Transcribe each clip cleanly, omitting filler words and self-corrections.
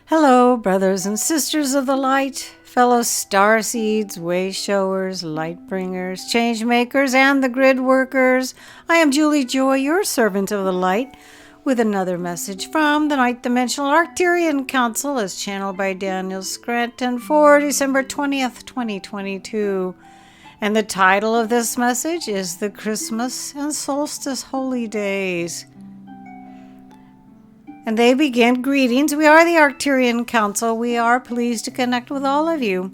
Hello, brothers and sisters of the light, fellow star seeds, way showers, light bringers, change makers, and the grid workers. I am Julie Joy, your servant of the light, with another message from the Ninth Dimensional Arcturian Council as channeled by Daniel Scranton for December 20th, 2022. And the title of this message is The Christmas and Solstice Holy Days. And they begin, greetings. We are the Arcturian Council. We are pleased to connect with all of you.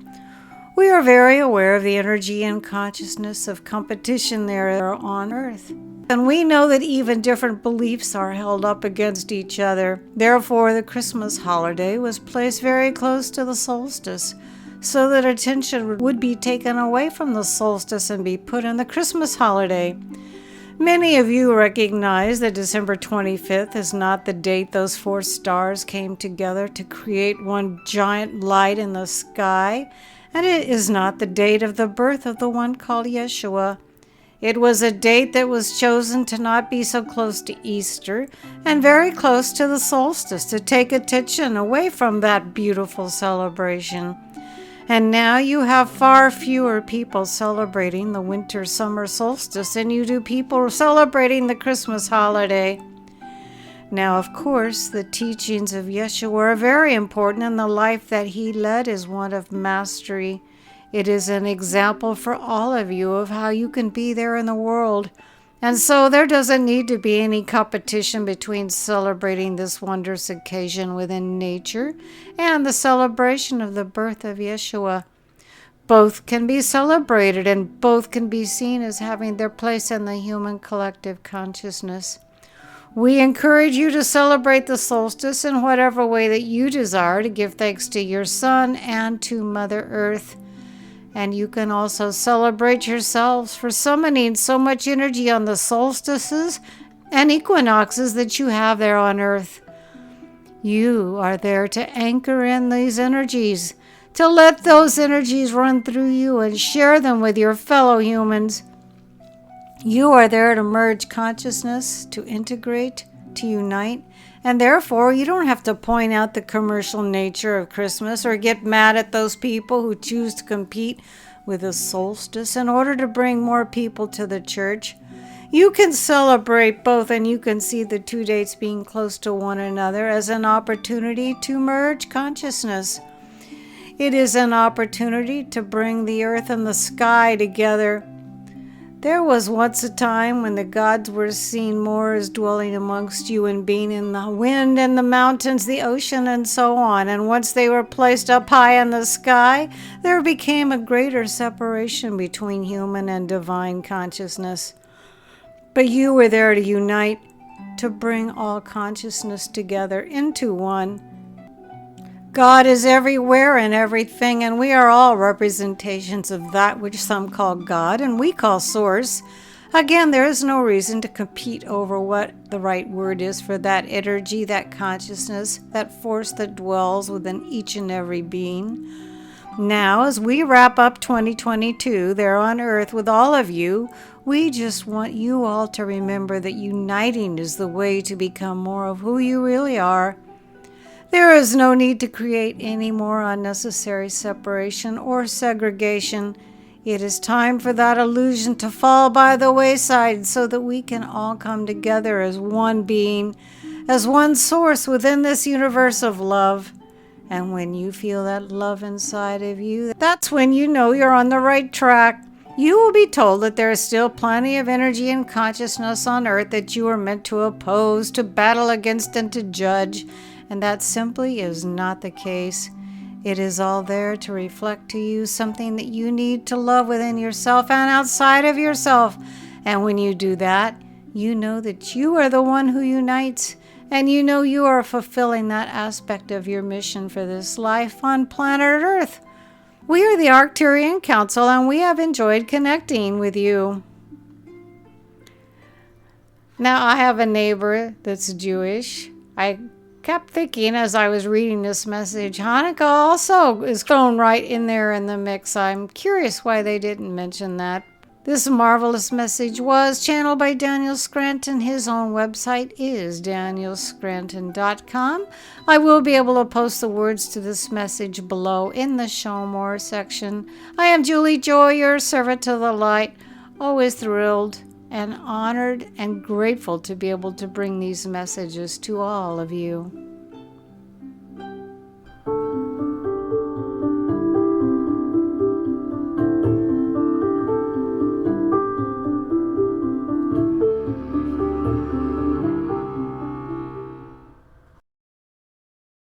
We are very aware of the energy and consciousness of competition there on Earth. And we know that even different beliefs are held up against each other. Therefore, the Christmas holiday was placed very close to the solstice, so that attention would be taken away from the solstice and be put in the Christmas holiday. Many of you recognize that December 25th is not the date those four stars came together to create one giant light in the sky, and it is not the date of the birth of the one called Yeshua. It was a date that was chosen to not be so close to Easter and very close to the solstice, to take attention away from that beautiful celebration. And now you have far fewer people celebrating the winter-summer solstice than you do people celebrating the Christmas holiday. Now, of course, the teachings of Yeshua are very important, and the life that he led is one of mastery. It is an example for all of you of how you can be there in the world. And so there doesn't need to be any competition between celebrating this wondrous occasion within nature and the celebration of the birth of Yeshua. Both can be celebrated and both can be seen as having their place in the human collective consciousness. We encourage you to celebrate the solstice in whatever way that you desire, to give thanks to your Sun and to Mother Earth. And you can also celebrate yourselves for summoning so much energy on the solstices and equinoxes that you have there on Earth. You are there to anchor in these energies, to let those energies run through you and share them with your fellow humans. You are there to merge consciousness, to integrate, to unite. And therefore, you don't have to point out the commercial nature of Christmas or get mad at those people who choose to compete with the solstice in order to bring more people to the church. You can celebrate both, and you can see the two dates being close to one another as an opportunity to merge consciousness. It is an opportunity to bring the earth and the sky together. There was once a time when the gods were seen more as dwelling amongst you and being in the wind and the mountains, the ocean, and so on. And once they were placed up high in the sky, there became a greater separation between human and divine consciousness. But you were there to unite, to bring all consciousness together into one. God is everywhere and everything, and we are all representations of that which some call God and we call Source. Again, there is no reason to compete over what the right word is for that energy, that consciousness, that force that dwells within each and every being. Now, as we wrap up 2022 there on Earth with all of you, we just want you all to remember that uniting is the way to become more of who you really are. There is no need to create any more unnecessary separation or segregation. It is time for that illusion to fall by the wayside so that we can all come together as one being, as one source within this universe of love. And when you feel that love inside of you, that's when you know you're on the right track. You will be told that there is still plenty of energy and consciousness on Earth that you are meant to oppose, to battle against, and to judge. And that simply is not the case. It is all there to reflect to you something that you need to love within yourself and outside of yourself. And when you do that, you know that you are the one who unites. And you know you are fulfilling that aspect of your mission for this life on planet Earth. We are the Arcturian Council, and we have enjoyed connecting with you. Now, I have a neighbor that's Jewish. I kept thinking as I was reading this message, Hanukkah also is thrown right in there in the mix. I'm curious why they didn't mention that. This marvelous message was channeled by Daniel Scranton. His own website is danielscranton.com. I will be able to post the words to this message below in the Show More section. I am Julie Joy, your servant to the light, always thrilled and honored and grateful to be able to bring these messages to all of you.